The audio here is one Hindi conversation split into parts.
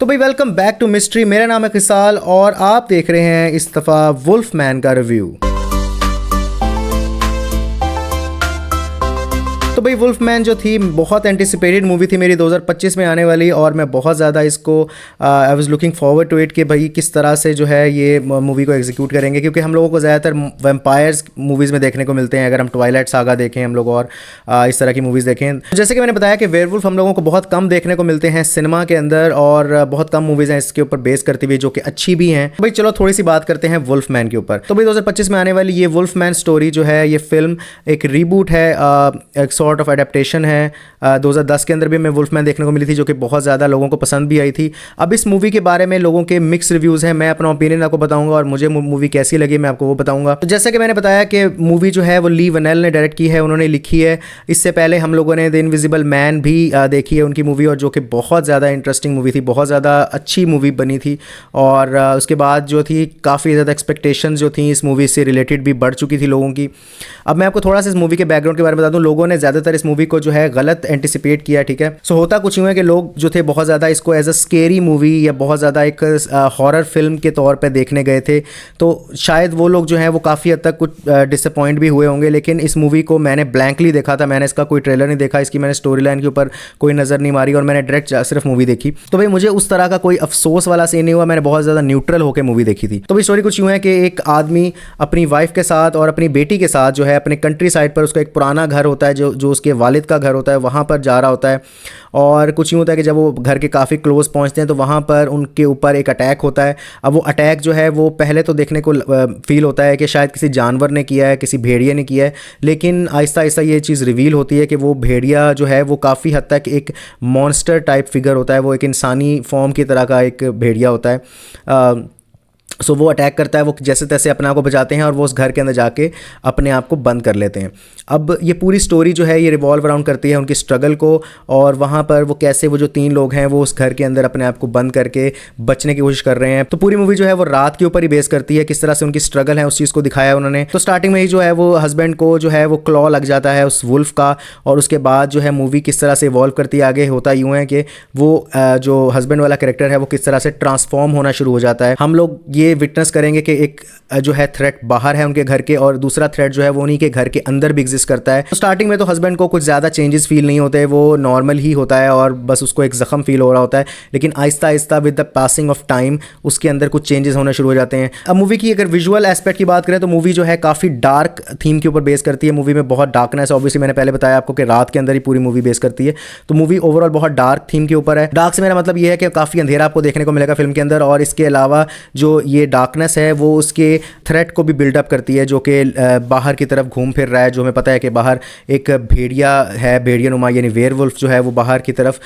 तो भाई वेलकम बैक टू मिस्ट्री। मेरा नाम है किसाल और आप देख रहे हैं इस दफ़ा वुल्फ मैन का रिव्यू। तो भाई वुल्फ मैन जो थी बहुत एंटिसिपेटेड मूवी थी मेरी 2025 में आने वाली, और मैं बहुत ज़्यादा इसको I was looking forward to it कि भाई किस तरह से जो है ये मूवी को एग्जीक्यूट करेंगे, क्योंकि हम लोगों को ज़्यादातर वैम्पायर्स मूवीज़ में देखने को मिलते हैं। अगर हम ट्वाइलाइट सागा देखें हम लोग और इस तरह की मूवीज़ देखें, तो जैसे कि मैंने बताया कि वेयरवुल्फ हम लोगों को बहुत कम देखने को मिलते हैं सिनेमा के अंदर, और बहुत कम मूवीज़ हैं इसके ऊपर बेस करती हुई जो कि अच्छी भी हैं। भाई चलो थोड़ी सी बात करते हैं वुल्फ मैन के ऊपर। तो भाई 2025 में आने वाली ये वुल्फ मैन स्टोरी जो है, ये फिल्म एक रीबूट है, एक सॉर्ट ऑफ एडेप्टेशन है। 2010 के अंदर भी हमें वुल्फ मैन देखने को मिली थी जो कि बहुत ज़्यादा लोगों को पसंद भी आई थी। अब इस मूवी के बारे में लोगों के मिक्स रिव्यूज़ हैं, मैं अपना ओपिनियन आपको बताऊंगा और मुझे मूवी कैसी लगी मैं आपको वो बताऊंगा। तो जैसे कि मैंने बताया कि मूवी जो है वो ली वनेल ने डायरेक्ट की है, उन्होंने लिखी है। इससे पहले हम लोगों ने द इनविजिबल मैन भी देखी है उनकी मूवी, और जो कि बहुत ज़्यादा इंटरेस्टिंग मूवी थी, बहुत ज़्यादा अच्छी मूवी बनी थी। और उसके बाद जो थी काफ़ी ज़्यादा एक्सपेक्टेशंस जो थी इस मूवी से रिलेटेड भी बढ़ चुकी थी लोगों की। अब मैं आपको थोड़ा सा इस मूवी के बैकग्राउंड के बारे में बता दूँ। लोगों ने ज़्यादातर इस मूवी को जो है गलत एंटिसिपेट किया, ठीक है। सो होता कुछ यूँ है कि लोग जो थे बहुत ज़्यादा इसको एज अ स्केरी मूवी या बहुत ज़्यादा एक हॉरर फिल्म के तौर पे देखने गए थे, तो शायद वो लोग जो हैं वो काफ़ी हद तक कुछ डिसअपॉइंट भी हुए होंगे। लेकिन इस मूवी को मैंने ब्लैंकली देखा था, मैंने इसका कोई ट्रेलर नहीं देखा, इसकी मैंने स्टोरी लाइन के ऊपर कोई नज़र नहीं मारी और मैंने डायरेक्ट सिर्फ मूवी देखी। तो भाई मुझे उस तरह का कोई अफसोस वाला सीन नहीं हुआ, मैंने बहुत ज़्यादा न्यूट्रल होकर मूवी देखी थी। तो भाई स्टोरी कुछ यूँ है कि एक आदमी अपनी वाइफ के साथ और अपनी बेटी के साथ जो है अपने कंट्री साइड पर, उसका एक पुराना घर होता है जो उसके वालिद का घर होता है, वहाँ पर जा रहा होता है। और कुछ यूँ होता है कि जब वो घर के काफ़ी क्लोज पहुँचते हैं तो वहाँ पर उनके ऊपर एक अटैक होता है। अब वो अटैक जो है वो पहले तो देखने को फील होता है कि शायद किसी जानवर ने किया है, किसी भेड़िए ने किया है, लेकिन आहिस्ता आहिस्ता ये चीज़ रिवील होती है कि वो भेड़िया जो है वो काफ़ी हद तक एक मॉन्स्टर टाइप फिगर होता है, वो एक इंसानी फॉर्म की तरह का एक भेड़िया होता है। सो वो अटैक करता है, वो जैसे तैसे अपने आप को बचाते हैं और वो उस घर के अंदर जाके अपने आप को बंद कर लेते हैं। अब ये पूरी स्टोरी जो है ये रिवॉल्व अराउंड करती है उनकी स्ट्रगल को, और वहाँ पर वो कैसे वो जो 3 लोग हैं वो उस घर के अंदर अपने आप को बंद करके बचने की कोशिश कर रहे हैं। तो पूरी मूवी जो है वो रात के ऊपर ही बेस करती है, किस तरह से उनकी स्ट्रगल है उस चीज़ को दिखाया है उन्होंने। तो स्टार्टिंग में ही जो है वो हस्बैंड को जो है वो क्लॉ लग जाता है उस वुल्फ का, और उसके बाद जो है मूवी किस तरह से इवॉल्व करती है आगे। होता यूँ है कि वो जो हस्बैंड वाला कैरेक्टर है वो किस तरह से ट्रांसफॉर्म होना शुरू हो जाता है। हम लोग ये विटनेस करेंगे कि एक जो है थ्रेट बाहर है उनके घर के, और दूसरा थ्रेट जो है वो उन्हीं के घर के अंदर भी एग्जिस्ट करता है। तो स्टार्टिंग में तो हस्बैंड को कुछ ज़्यादा चेंजेस फील नहीं होते, वो नॉर्मल ही होता है और बस उसको एक ज़ख्म फील हो रहा होता है। लेकिन Aahista Aahista with the passing of time उसके अंदर कुछ चेंजेस होना शुरू हो जाते हैं। अब मूवी की अगर विजुअल एस्पेक्ट की बात करें तो मूवी जो है काफ़ी डार्क थीम के ऊपर बेस करती है। मूवी में बहुत डार्कनेस, ऑब्वियसली मैंने पहले बताया आपको कि रात के अंदर ही पूरी मूवी बेस करती है। तो मूवी ओवरऑल बहुत डार्क थीम के ऊपर है। डार्क से मेरा मतलब ये है कि काफ़ी अंधेरा आपको देखने को मिलेगा फिल्म के अंदर, और इसके अलावा जो ये डार्कनेस है वो उसके थ्रेट को भी बिल्डअप करती है, जो कि बाहर की तरफ घूम फिर रहा है। जो हमें पता है कि बाहर एक भेड़िया है, भेड़िया नुमा यानी वेयरवुल्फ जो है वो बाहर की तरफ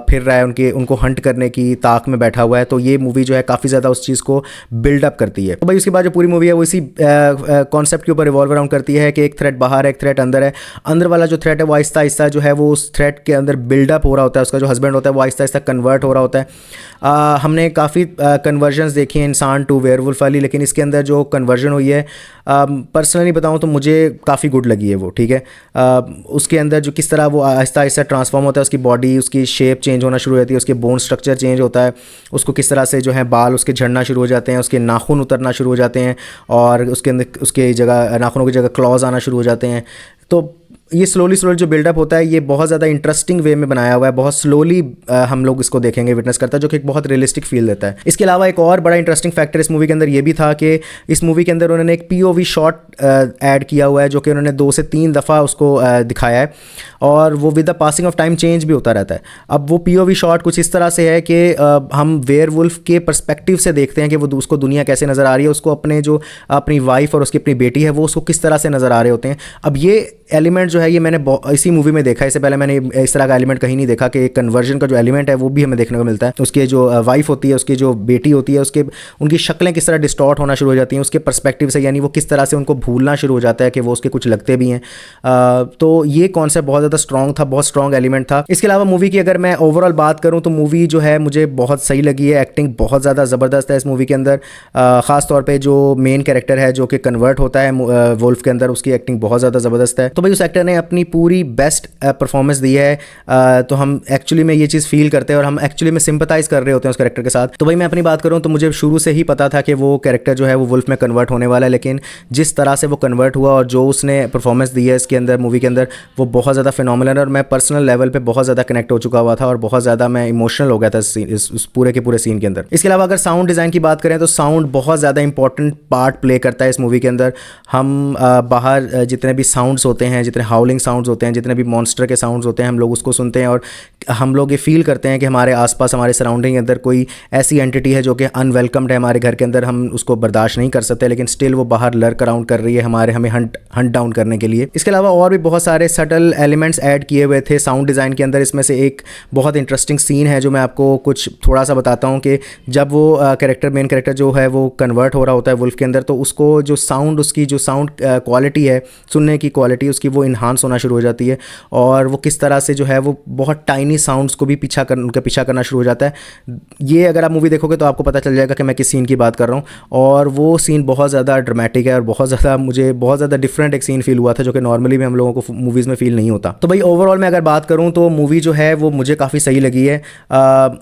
फिर रहा है, उनको हंट करने की ताक में बैठा हुआ है। तो ये मूवी जो है काफ़ी ज़्यादा उस चीज़ को बिल्डअप करती है। तो भाई उसके बाद जो पूरी मूवी है वो इसी कॉन्सेप्ट के ऊपर रिवॉल्व अराउंड करती है कि एक थ्रेट बाहर है, एक थ्रेट अंदर है। अंदर वाला जो थ्रेट है वो आहिस्ता आहिस्ता जो है वो उस थ्रेट के अंदर बिल्डअप हो रहा होता है। उसका जो हस्बैंड होता है वो आहिस्ता आहिस्ता कन्वर्ट हो रहा होता है। हमने काफ़ी कन्वर्जन्स देखी हैं इंसान टू वेयरवुल्फ वाली, लेकिन इसके अंदर जो कन्वर्जन हुई है पर्सनली बताऊं तो मुझे काफ़ी गुड लगी है वो, ठीक है। उसके अंदर जो किस तरह वो आहिस्ता आहिस्ता ट्रांसफॉर्म होता है, उसकी बॉडी, उसकी शेप चेंज होना शुरू हो जाती है, उसके बोन स्ट्रक्चर चेंज होता है, उसको किस तरह से जो है बाल उसके झड़ना शुरू हो जाते हैं, उसके नाखून उतरना शुरू हो जाते हैं, और उसके अंदर उसके जगह नाखूनों की जगह क्लॉज आना शुरू हो जाते हैं। तो ये स्लोली जो बिल्डअप होता है ये बहुत ज़्यादा इंटरेस्टिंग वे में बनाया हुआ है, बहुत स्लोली हम लोग इसको देखेंगे, विटनेस करता है, जो कि एक बहुत रियलिस्टिक फील देता है। इसके अलावा एक और बड़ा इंटरेस्टिंग फैक्टर इस मूवी के अंदर ये भी था कि इस मूवी के अंदर उन्होंने एक POV शॉट ऐड किया हुआ है, जो कि उन्होंने 2 से 3 दफ़ा उसको दिखाया है, और वो with the passing of time change भी होता रहता है। अब वो POV शॉट कुछ इस तरह से है कि हम वेयरवुल्फ के पर्सपेक्टिव से देखते हैं कि वो उसको दुनिया कैसे नज़र आ रही है, उसको अपनी वाइफ और उसकी अपनी बेटी है वो उसको किस तरह से नज़र आ रहे होते हैं। अब ये एलिमेंट जो है ये मैंने इसी मूवी में देखा है, इससे पहले मैंने इस तरह का एलिमेंट कहीं नहीं देखा कि कन्वर्जन का जो एलिमेंट है वो भी हमें देखने को मिलता है। उसके जो वाइफ होती है, उसकी जो बेटी होती है, उनकी शक्लें किस तरह डिस्टॉर्ट होना शुरू हो जाती हैं उसके पर्सपेक्टिव से, यानी वो किस तरह से उनको भूलना शुरू हो जाता है कि वो उसके कुछ लगते भी हैं। तो ये कॉन्सेप्ट बहुत ज़्यादा स्ट्रॉन्ग था, बहुत स्ट्रॉन्ग एलिमेंट था। इसके अलावा मूवी की अगर मैं ओवरऑल बात करूँ तो मूवी जो है मुझे बहुत सही लगी है। एक्टिंग बहुत ज़्यादा ज़बरदस्त है इस मूवी के अंदर, ख़ास तौर पर जो मेन कैरेक्टर है जो कि कन्वर्ट होता है वुल्फ के अंदर, उसकी एक्टिंग बहुत ज़्यादा ज़बरदस्त है। तो भाई उस एक्टर ने अपनी पूरी बेस्ट परफॉर्मेंस दी है। तो हम एक्चुअली में ये चीज़ फील करते हैं और हम एक्चुअली में सिंपथाइज़ कर रहे होते हैं उस कैरेक्टर के साथ। तो भाई मैं अपनी बात करूँ तो मुझे शुरू से ही पता था कि वो कैरेक्टर जो है वो वुल्फ में कन्वर्ट होने वाला है, लेकिन जिस तरह से वो कन्वर्ट हुआ और जो उसने परफॉर्मेंस दी है इसके अंदर, मूवी के अंदर, वो बहुत ज़्यादा फिनोमिनल है और मैं पर्सनल लेवल पे बहुत ज़्यादा कनेक्ट हो चुका हुआ था और बहुत ज़्यादा मैं इमोशनल हो गया था इस पूरे के पूरे सीन के अंदर। इसके अलावा अगर साउंड डिज़ाइन की बात करें तो साउंड बहुत ज़्यादा इंपॉर्टेंट पार्ट प्ले करता है इस मूवी के अंदर। हम बाहर जितने भी साउंड्स होते हैं, जितने हाउलिंग साउंड्स होते हैं, जितने भी मॉन्स्टर के साउंड्स होते हैं, हम लोग उसको सुनते हैं और हम लोग ये फील करते हैं कि हमारे आसपास, हमारे सराउंडिंग के अंदर कोई ऐसी एंटिटी है जो कि अनवेलकम्ड है हमारे घर के अंदर, हम उसको बर्दाश्त नहीं कर सकते, लेकिन स्टिल वो बाहर लर्क अराउंड कर रही है हमें हंट डाउन करने के लिए। इसके अलावा और भी बहुत सारे सटल एलिमेंट्स ऐड किए हुए थे साउंड डिज़ाइन के अंदर। इसमें से एक बहुत इंटरेस्टिंग सीन है जो मैं आपको कुछ थोड़ा सा बताता हूँ कि जब वो मेन कैरेक्टर जो है वो कन्वर्ट हो रहा होता है वुल्फ के अंदर, तो उसको जो साउंड, उसकी जो साउंड क्वालिटी है, सुनने की क्वालिटी उसकी, वो इन्हांस होना शुरू हो जाती है और वो किस तरह से जो है वो बहुत टाइनी साउंड्स को भी उनका पीछा करना शुरू हो जाता है। ये अगर आप मूवी देखोगे तो आपको पता चल जाएगा कि मैं किस सीन की बात कर रहा हूँ और वो सीन बहुत ज़्यादा ड्रामेटिक है और मुझे बहुत ज़्यादा डिफरेंट एक सीन फील हुआ था जो कि नॉर्मली भी हम लोगों को मूवीज़ में फील नहीं होता। तो भाई ओवरऑल मैं अगर बात करूँ तो मूवी जो है वो मुझे काफ़ी सही लगी है।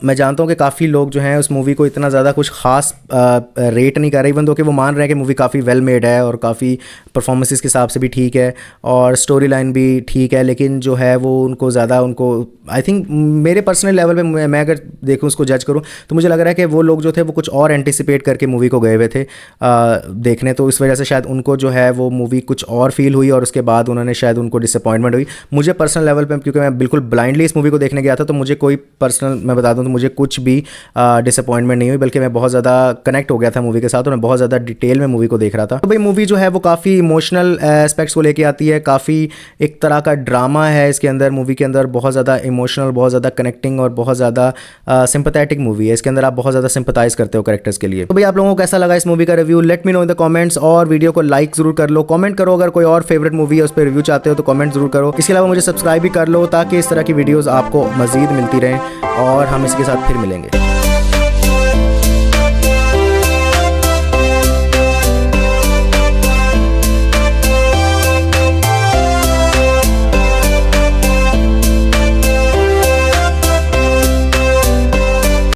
मैं जानता हूँ कि काफ़ी लोग जो हैं उस मूवी को इतना ज़्यादा कुछ खास रेट नहीं कर रहे, इवन दो कि वो मान रहे हैं कि मूवी काफ़ी वेल मेड है और काफ़ी परफॉर्मेंसेस के हिसाब से भी ठीक है और स्टोरी लाइन भी ठीक है, लेकिन जो है वो उनको आई थिंक मेरे पर्सनल लेवल पे मैं अगर देखूँ, उसको जज करूँ, तो मुझे लग रहा है कि वो लोग जो थे वो कुछ और एंटिसिपेट करके मूवी को गए हुए थे देखने, तो इस वजह से शायद उनको जो है वो मूवी कुछ और फील हुई और उसके बाद शायद उनको डिसअपॉइंटमेंट हुई। मुझे पर्सनल लेवल पे, क्योंकि मैं बिल्कुल ब्लाइंडली इस मूवी को देखने गया था, तो मुझे कोई पर्सनल, मैं बता दूं तो मुझे कुछ भी डिसअपॉइंटमेंट नहीं हुई, बल्कि मैं बहुत ज़्यादा कनेक्ट हो गया था मूवी के साथ और मैं बहुत ज़्यादा डिटेल में मूवी को देख रहा था। तो भाई मूवी जो है वो काफ़ी इमोशनल एस्पेक्ट्स को लेके आती है, काफ़ी एक तरह का ड्रामा है इसके अंदर। मूवी के अंदर बहुत ज़्यादा इमोशनल, बहुत ज़्यादा कनेक्टिंग और बहुत ज़्यादा सिंपैथेटिक मूवी है। इसके अंदर आप बहुत ज़्यादा सिंपैथाइज करते हो कैरेक्टर्स के लिए। तो भाई आप लोगों को कैसा लगा इस मूवी का review, let me know in the comments और वीडियो को लाइक ज़रूर कर लो, कमेंट करो अगर कोई और फेवरेट मूवी है उस पर रिव्यू चाहते हो तो कमेंट ज़रूर करो। इसके अलावा मुझे सब्सक्राइब भी कर लो ताकि इस तरह की वीडियोज़ आपको मज़ीद मिलती रहें और हम इसके साथ फिर मिलेंगे।